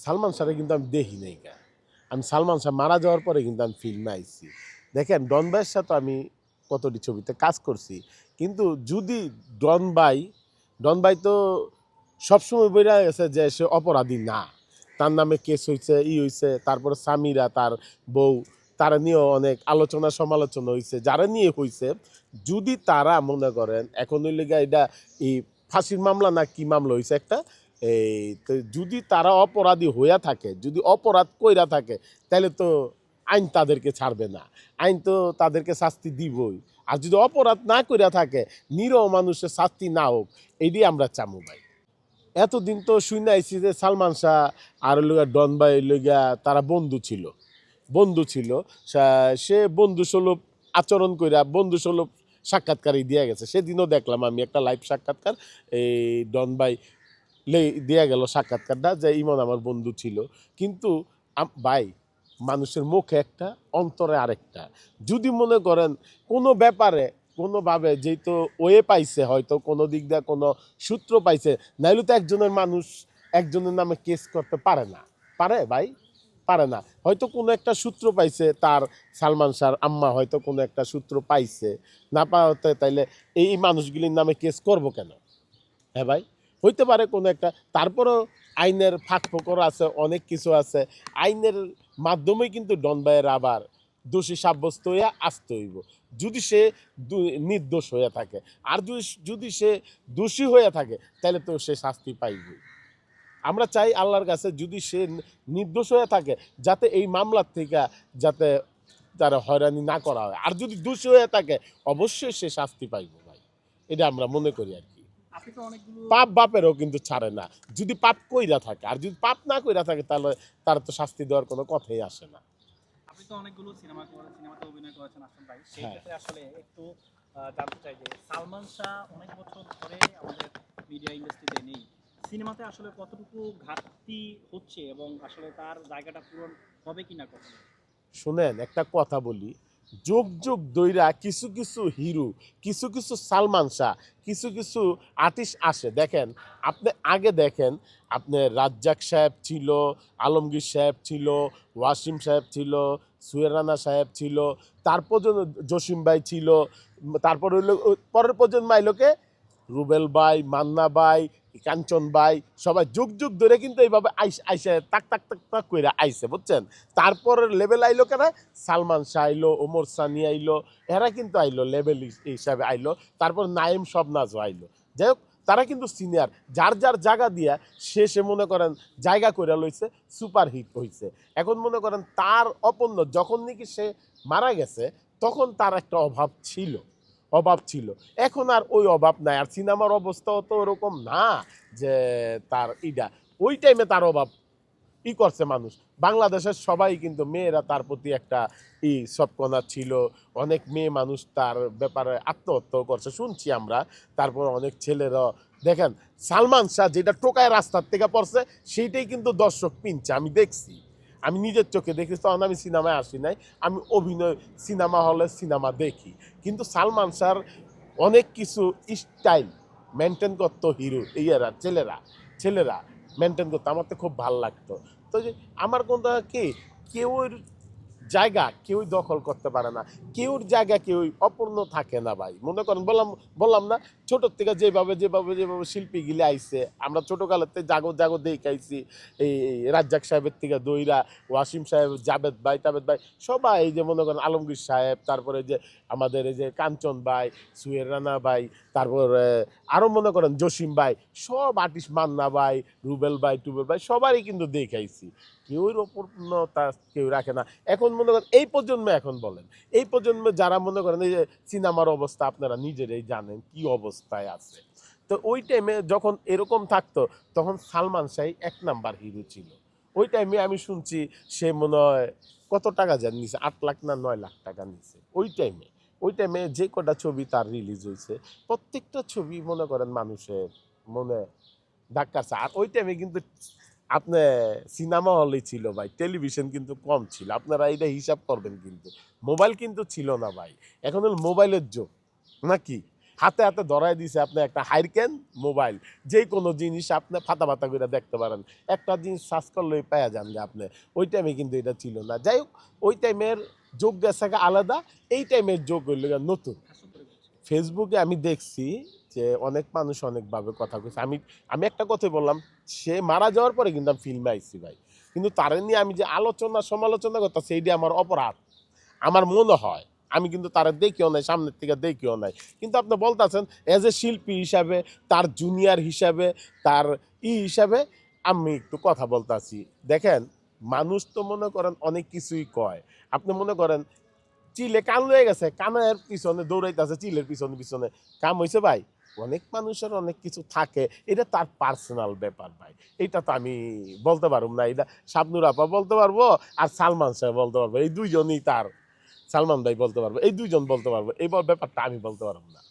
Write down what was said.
সালমান শাহরে কিন্তু আমি দেখি নাই কা। আমি সালমান শাহ মারা যাওয়ার পরে কিন্তু আমি ফিল্মে আইছি। দেখেন ডন ভাইয়ের সাথে আমি কতটি ছবিতে কাজ করছি, কিন্তু যদি ডন ভাই ডন ভাই তো সবসময় বইরা গেছে যে সে অপরাধী না, তার নামে কেস হয়েছে, হয়েছে, তারপরে সামিরা তার বউ, তারা নিয়েও অনেক আলোচনা সমালোচনা হয়েছে, যারা নিয়ে হয়েছে। যদি তারা মনে করেন এখন হইলে গিয়া এটা এই ফাঁসির মামলা না কি মামলা হয়েছে একটা, এই তো যদি তারা অপরাধী হইয়া থাকে, যদি অপরাধ কইরা থাকে, তাহলে তো আইন তাদেরকে ছাড়বে না, আইন তো তাদেরকে শাস্তি দিবই। আর যদি অপরাধ না কইরা থাকে, নিরহ মানুষের শাস্তি না হোক, এইটাই আমরা চামু ভাই। এতদিন তো শুনে আইছি যে সালমান শাহ আর লইয়া ডন ভাই লইয়া তারা বন্ধু ছিল, বন্ধু ছিল। সে বন্ধু সুলভ আচরণ কইরা বন্ধু সুলভ সাক্ষাৎকারই দিয়া গেছে। সেদিনও দেখলাম আমি একটা লাইভ সাক্ষাৎকার, এই ডন ভাই দেয়া গেল সাক্ষাৎকারটা যে ইমন আমার বন্ধু ছিল। কিন্তু ভাই, মানুষের মুখে একটা, অন্তরে আরেকটা। যদি মনে করেন কোনো ব্যাপারে কোনোভাবে যেহেতু ওয়ে পাইছে, হয়তো কোনো দিক দিয়ে কোনো সূত্র পাইছে, নাইলে তো একজনের মানুষ একজনের নামে কেস করতে পারে না। পারে ভাই? পারে না। হয়তো কোনো একটা সূত্র পাইছে, তার সালমান শাহর আম্মা হয়তো কোনো একটা সূত্র পাইছে, না পাওয়াতে তাইলে এই মানুষগুলির নামে কেস করবো কেন? হ্যাঁ ভাই, হইতে পারে কোনো একটা। তারপরও আইনের ফাঁক ফোকর আছে, অনেক কিছু আছে। আইনের মাধ্যমেই কিন্তু ডন ভাইয়ের আবার দোষী সাব্যস্ত হইয়া আসতে হইব, যদি সে নির্দোষ হয়ে থাকে। আর যদি সে দোষী হয়ে থাকে, তাহলে তো সে শাস্তি পাইবই। আমরা চাই আল্লাহর কাছে, যদি সে নির্দোষ হয়ে থাকে, যাতে এই মামলার থেকে যাতে তারা হয়রানি না করা হয়। আর যদি দোষী হয়ে থাকে, অবশ্যই সে শাস্তি পাইব ভাই। এটা আমরা মনে করি আর কি। আপনি তো অনেকগুলো পাপ বাপেরও কিন্তু ছাড়ে না, যদি পাপ কইরা থাকে। আর যদি পাপ না কইরা থাকে, তাহলে তার তো শাস্তি দেওয়ার কোনো কথাই আসে না। আপনি তো অনেকগুলো সিনেমাতে অভিনয় করেছেন আসলে ভাই, সেই হ্যাঁ, ক্ষেত্রে আসলে একটু জানতে চাই যে সালমান শাহ অনেক বছর ধরে আমাদের মিডিয়া ইন্ডাস্ট্রিতে নেই, সিনেমাতে আসলে কতটুকু ঘাটতি হচ্ছে এবং আসলে তার জায়গাটা পূরণ হবে কিনা কখনো? শুনেন একটা কথা বলি, যুগ যুগ দইরা কিছু কিছু হিরো, কিছু কিছু সালমান শাহ, কিছু কিছু আর্টিস্ট আসে। দেখেন, আপনি আগে দেখেন, আপনি রাজ্জাক সাহেব ছিল, আলমগীর সাহেব ছিল, ওয়াসিম সাহেব ছিল, সুহেল রানা সাহেব ছিল, তারপর জসিম ভাই ছিল, তারপর হইলো পরের প্রজন্ম আইলোকে রুবেল ভাই, মান্না ভাই, কাঞ্চন ভাই, সবাই যুগ যুগ ধরে কিন্তু এইভাবে আইসে তাক তাক তাক তাক কইরা আইসে, বুঝছেন? তারপরের লেভেল আইলো কেনা, সালমান শাহ আইলো, ওমর সানি আইলো, এরা কিন্তু আইলো লেভেল হিসাবে আইলো। তারপর নাইম শবনাজও আইলো। যাই হোক, তারা কিন্তু সিনিয়র, যার যার জায়গা দিয়া সে মনে করেন জায়গা কইরা লইছে, সুপার হিট হইছে। এখন মনে করেন তার অপন্য যখন নাকি সে মারা গেছে, তখন তার একটা অভাব ছিল। এখন আর ওই অভাব নাই। আর সিনেমার অবস্থাও তো ওরকম না যে তার ওই টাইমে তার অভাব করছে মানুষ। বাংলাদেশের সবাই কিন্তু মেয়েরা তার প্রতি একটা সবকনা ছিল। অনেক মেয়ে মানুষ তার ব্যাপারে আত্মহত্যা করছে শুনছি আমরা। তারপর অনেক ছেলেরা, দেখেন, সালমান শাহ যেটা টোকায় রাস্তার থেকে পড়ছে, সেইটাই কিন্তু দর্শক পিনছে। আমি দেখছি, আমি নিজের চোখে দেখেছি। তখন আমি সিনেমায় আসি নাই, আমি অভিনয় সিনেমা হলে সিনেমা দেখি। কিন্তু সালমান শাহর অনেক কিছু স্টাইল মেনটেন করতো হিরো ইয়ারা, ছেলেরা ছেলেরা মেনটেন করতো, আমার তো খুব ভালো লাগতো। তো যে আমার কথা কি, কেউর জায়গা কেউই দখল করতে পারে না, কেউর জায়গা কেউই অপূর্ণ থাকে না ভাই। মনে করেন বললাম না, ছোটোর থেকে যেভাবে যেভাবে যেভাবে শিল্পী গিলে আইছে, আমরা ছোটোকালের থেকে জাগো জাগো দেখাইছি। এই রাজ্জাক সাহেবের থেকে দইরা, ওয়াসিম সাহেব, টাবেদ ভাই, সবাই এই যে মনে করেন আলমগীর সাহেব, তারপরে যে আমাদের এই যে কাঞ্চন ভাই, সুহেল রানা ভাই, তারপর আরও মনে করেন জসিম ভাই, সব আর্টিস্ট, মান্না ভাই, রুবেল ভাই, টুবেল ভাই, সবারই কিন্তু দেখাইছি। কেউর অপূর্ণতা কেউ রাখে না। এখন মনে করেন এই প্রজন্মে, এখন বলেন এই প্রজন্মে যারা মনে করেন এই যে সিনেমার অবস্থা আপনারা নিজেরাই জানেন কি অবস্থায় আছে। তো ওই টাইমে যখন এরকম থাকতো, তখন সালমান শাহ এক নাম্বার হিরো ছিল। ওই টাইমে আমি শুনছি সে মনে হয় কত টাকা যান নিছে, 8 লাখ না 9 লাখ টাকা নিছে ওই টাইমে যে কটা ছবি তার রিলিজ হয়েছে, প্রত্যেকটা ছবি মনে করেন মানুষের মনে ধাক্কাছে। আর ওই টাইমে কিন্তু আপনি সিনেমা হলেই ছিল ভাই, টেলিভিশন কিন্তু কম ছিল। আপনারা এটা হিসাব করবেন, কিন্তু মোবাইল কিন্তু ছিল না ভাই। এখন হল মোবাইলের যুগ নাকি? হাতে হাতে ধরাই দিছে আপনি একটা হাইরকেন মোবাইল, যে কোনো জিনিস আপনি ফাতা ফাতা করে দেখতে পারেন, একটা জিনিস সার্চ করলেই পাওয়া যান যে আপনি। ওই টাইমে কিন্তু এটা ছিল না। যাই হোক, ওই টাইমের যোগ গেছে আলাদা, এই টাইমের যোগ হইল নতুন। হাস্য করে বলছে। ফেসবুকে আমি দেখছি যে অনেক মানুষ অনেকভাবে কথা কইছে। আমি একটা কথাই বললাম, সে মারা যাওয়ার পরে কিন্তু আমি ফিল্মে আইছি ভাই, কিন্তু তার নিয়ে আমি যে আলোচনা সমালোচনা করতে সেইটি আমার অপরাধ আমার মনে হয়। আমি কিন্তু তারা দেখিও নাই, সামনের থেকে দেখিও নাই, কিন্তু আপনি বলতেছেন এজ এ শিল্পী হিসাবে, তার জুনিয়র হিসাবে, তার হিসাবে আমি একটু কথা বলতেছি। দেখেন, মানুষ তো মনে করেন অনেক কিছুই কয়। আপনি মনে করেন চিলে কান লয়ে গেছে, কানের পিছনে দৌড়াইতেছে, চিলের পিছনে পিছনে কাম হয়েছে ভাই। অনেক মানুষের অনেক কিছু থাকে, এটা তার পার্সোনাল ব্যাপার ভাই। এটা তো আমি বলতে পারবো না, এটা শাবনুর আপা বলতে পারবো আর সালমান সাহেব বলতে পারবো, এই দুইজনই তার, সালমান ভাই বলতে পারবো, এই দুইজন বলতে পারবো, এই ব্যাপারটা আমি বলতে পারবো না।